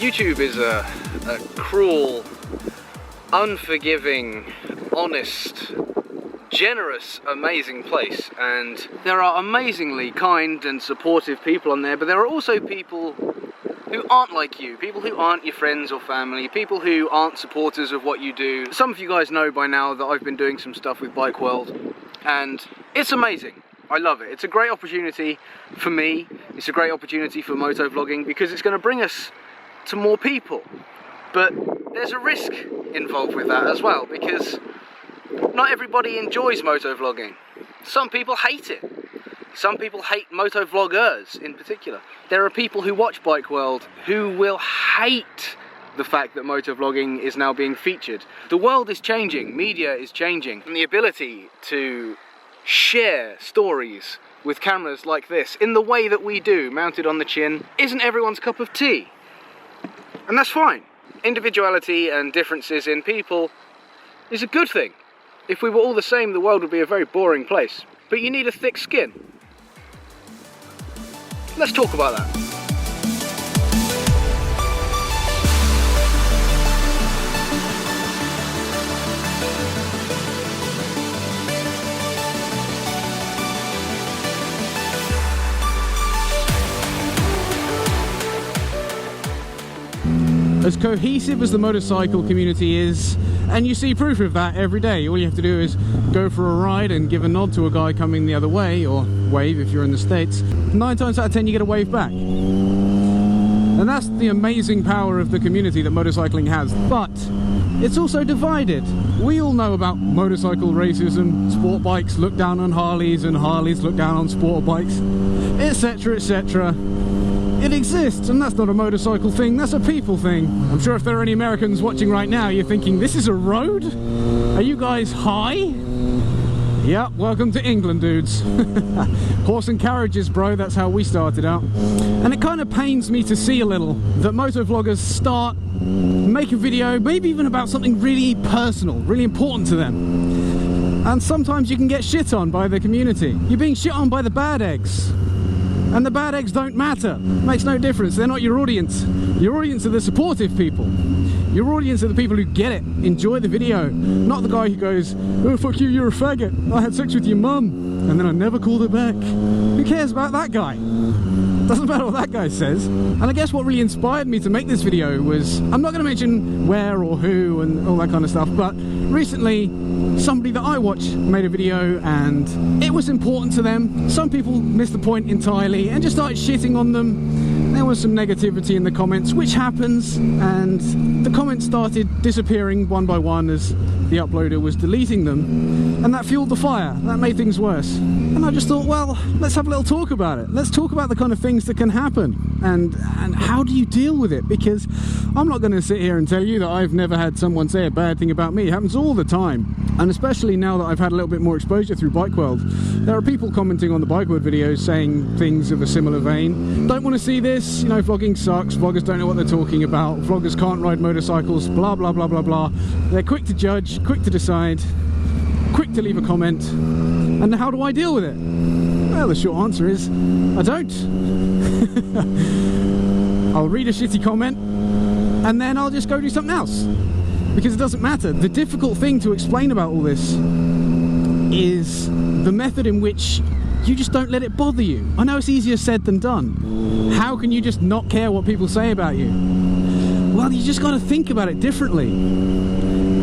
YouTube is a cruel, unforgiving, honest, generous, amazing place, and there are amazingly kind and supportive people on there, but there are also people who aren't like you, people who aren't your friends or family, people who aren't supporters of what you do. Some of you guys know by now that I've been doing some stuff with Bike World, and it's amazing. I love it. It's a great opportunity for me, it's a great opportunity for motovlogging, because it's going to bring us to more people. But there's a risk involved with that as well, because not everybody enjoys motovlogging. Some people hate it. Some people hate motovloggers in particular. There are people who watch Bike World who will hate the fact that motovlogging is now being featured. The world is changing, media is changing, and the ability to share stories with cameras like this in the way that we do, mounted on the chin, isn't everyone's cup of tea. And that's fine. Individuality and differences in people is a good thing. If we were all the same, the world would be a very boring place. But you need a thick skin. Let's talk about that. As cohesive as the motorcycle community is, and you see proof of that every day. All you have to do is go for a ride and give a nod to a guy coming the other way, or wave if you're in the States. 9 times out of 10 you get a wave back. And that's the amazing power of the community that motorcycling has. But it's also divided. We all know about motorcycle racism, sport bikes look down on Harleys and Harleys look down on sport bikes, etc, etc. It exists, and that's not a motorcycle thing, that's a people thing. I'm sure if there are any Americans watching right now, you're thinking, this is a road? Are you guys high? Yep, welcome to England, dudes. Horse and carriages, bro, that's how we started out. And it kind of pains me to see a little that motovloggers start, make a video, maybe even about something really personal, really important to them. And sometimes you can get shit on by the community. You're being shit on by the bad eggs. And the bad eggs don't matter. Makes no difference. They're not your audience. Your audience are the supportive people. Your audience are the people who get it, enjoy the video. Not the guy who goes, oh fuck you, you're a faggot. I had sex with your mum and then I never called her back. Who cares about that guy? Doesn't matter what that guy says. And I guess what really inspired me to make this video was, I'm not going to mention where or who and all that kind of stuff, but recently somebody that I watch made a video and it was important to them. Some people missed the point entirely and just started shitting on them. There was some negativity in the comments, which happens, and the comments started disappearing one by one as the uploader was deleting them, and that fueled the fire. That made things worse. And I just thought, well, let's have a little talk about it. Let's talk about the kind of things that can happen and how do you deal with it, because I'm not going to sit here and tell you that I've never had someone say a bad thing about me. It happens all the time. And especially now that I've had a little bit more exposure through Bike World, there are people commenting on the Bike World videos saying things of a similar vein. Don't want to see this, you know, vlogging sucks, vloggers don't know what they're talking about, vloggers can't ride motorcycles, blah blah blah blah blah. They're quick to judge, quick to decide, quick to leave a comment. And how do I deal with it? Well, the short answer is, I don't. I'll read a shitty comment and then I'll just go do something else. Because it doesn't matter. The difficult thing to explain about all this is the method in which you just don't let it bother you. I know it's easier said than done. How can you just not care what people say about you? Well, you just got to think about it differently.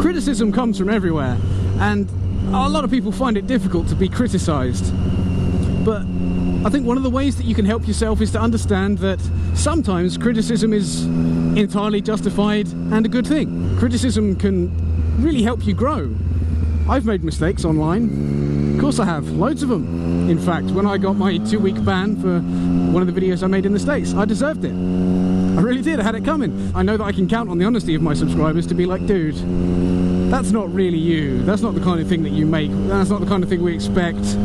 Criticism comes from everywhere, and a lot of people find it difficult to be criticised. But I think one of the ways that you can help yourself is to understand that sometimes criticism is entirely justified and a good thing. Criticism can really help you grow. I've made mistakes online. Of course I have, loads of them. In fact, when I got my 2-week ban for one of the videos I made in the States, I deserved it. I really did, I had it coming. I know that I can count on the honesty of my subscribers to be like, dude, that's not really you. That's not the kind of thing that you make. That's not the kind of thing we expect.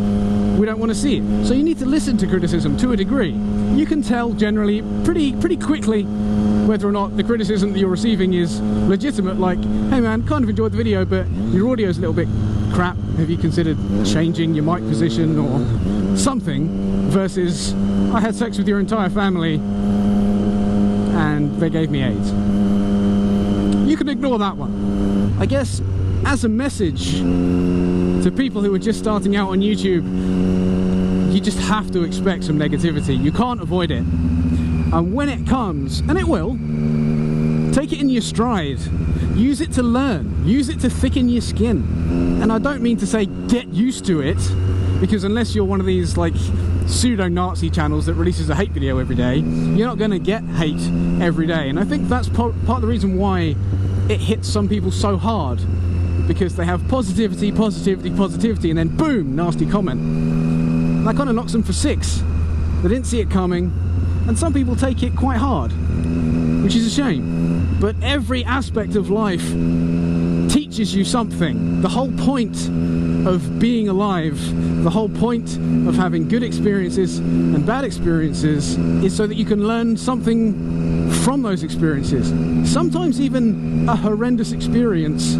We don't want to see it. So you need to listen to criticism to a degree. You can tell generally pretty quickly whether or not the criticism that you're receiving is legitimate, like, hey man, kind of enjoyed the video, but your audio's a little bit crap. Have you considered changing your mic position or something? Versus, I had sex with your entire family and they gave me AIDS. You can ignore that one. I guess as a message to people who are just starting out on YouTube, you just have to expect some negativity. You can't avoid it. And when it comes, and it will, take it in your stride. Use it to learn. Use it to thicken your skin. And I don't mean to say get used to it, because unless you're one of these like pseudo-Nazi channels that releases a hate video every day, you're not going to get hate every day. And I think that's part of the reason why it hits some people so hard, because they have positivity, positivity, positivity, and then boom, nasty comment. And that kind of knocks them for six. They didn't see it coming, and some people take it quite hard, which is a shame. But every aspect of life teaches you something. The whole point of being alive, the whole point of having good experiences and bad experiences is so that you can learn something from those experiences. Sometimes even a horrendous experience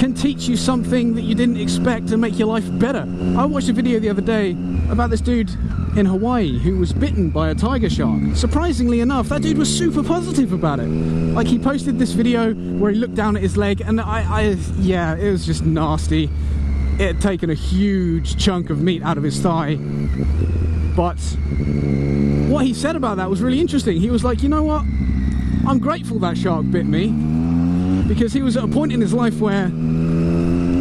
can teach you something that you didn't expect and make your life better. I watched a video the other day about this dude in Hawaii who was bitten by a tiger shark. Surprisingly enough, that dude was super positive about it. Like, he posted this video where he looked down at his leg, and yeah, it was just nasty. It had taken a huge chunk of meat out of his thigh. But what he said about that was really interesting. He was like, you know what? I'm grateful that shark bit me, because he was at a point in his life where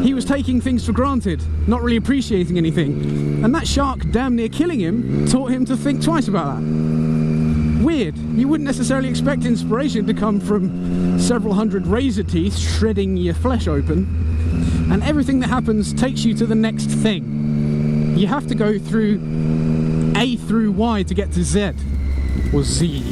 he was taking things for granted, not really appreciating anything. And that shark damn near killing him taught him to think twice about that. Weird. You wouldn't necessarily expect inspiration to come from several hundred razor teeth shredding your flesh open. And everything that happens takes you to the next thing. You have to go through A through Y to get to Z, or Z.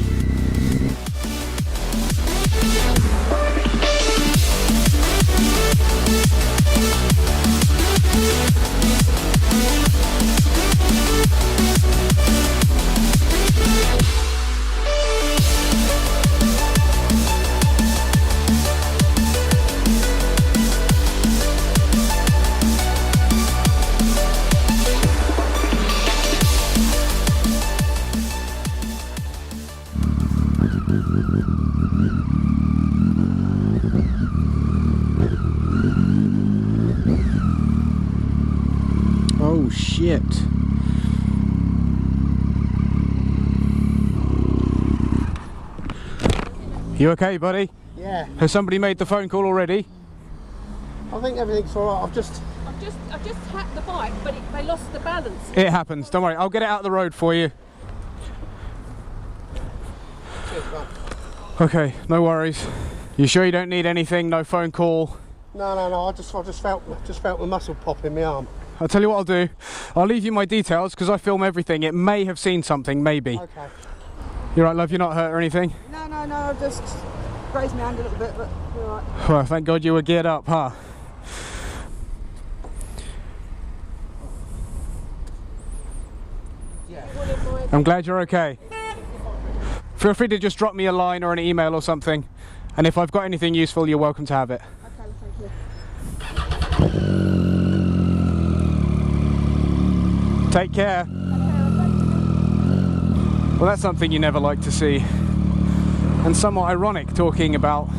Oh shit. You okay, buddy? Yeah. Has somebody made the phone call already? I think everything's alright. I've just tapped the bike, but they lost the balance. It happens, don't worry, I'll get it out of the road for you. Cheers, man. Okay, no worries. You sure you don't need anything? No phone call? No. I just felt my muscle pop in my arm. I'll tell you what I'll do. I'll leave you my details because I film everything. It may have seen something, maybe. Okay. You're right, love, you're not hurt or anything? No, I just grazed my hand a little bit, but you're all right. Well, thank God you were geared up, huh? Yeah. I'm glad you're okay. Feel free to just drop me a line or an email or something, and if I've got anything useful, you're welcome to have it. Okay, thank you. Take care. Well, that's something you never like to see, and somewhat ironic, talking about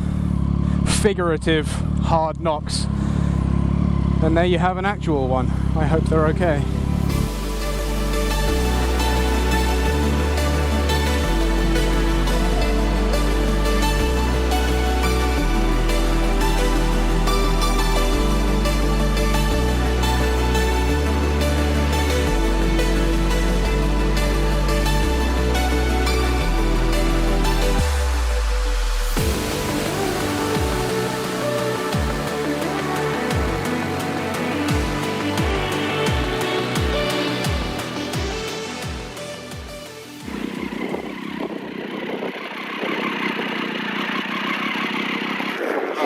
figurative hard knocks. And there you have an actual one. I hope they're okay.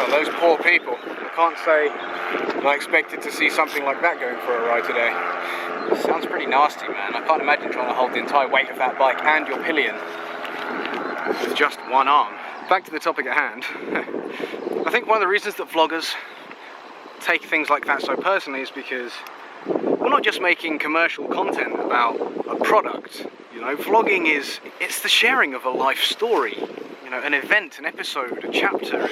Those poor people. I can't say that I expected to see something like that going for a ride today. It sounds pretty nasty, man. I can't imagine trying to hold the entire weight of that bike and your pillion with just one arm. Back to the topic at hand. I think one of the reasons that vloggers take things like that so personally is because we're not just making commercial content about a product. You know, vlogging it's the sharing of a life story. You know, an event, an episode, a chapter.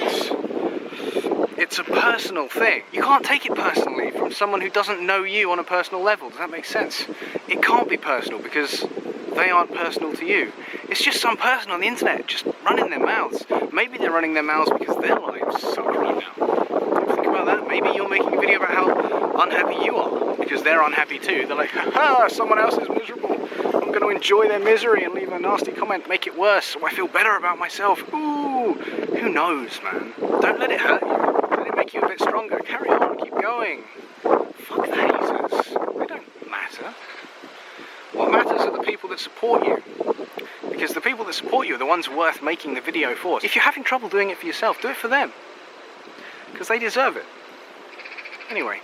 It's a personal thing. You can't take it personally from someone who doesn't know you on a personal level. Does that make sense? It can't be personal because they aren't personal to you. It's just some person on the internet just running their mouths. Maybe they're running their mouths because their lives suck right now. Think about that. Maybe you're making a video about how unhappy you are because they're unhappy too. They're like, haha, someone else is miserable. I'm going to enjoy their misery and leave a nasty comment, make it worse so I feel better about myself. Ooh, who knows, man? Don't let it hurt you. Let it make you a bit stronger. Carry on, keep going. Fuck the haters. They don't matter. What matters are the people that support you. Because the people that support you are the ones worth making the video for. If you're having trouble doing it for yourself, do it for them. Because they deserve it. Anyway,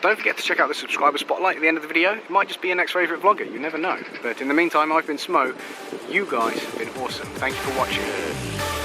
don't forget to check out the subscriber spotlight at the end of the video. It might just be your next favourite vlogger, you never know. But in the meantime, I've been Smo. You guys have been awesome. Thank you for watching.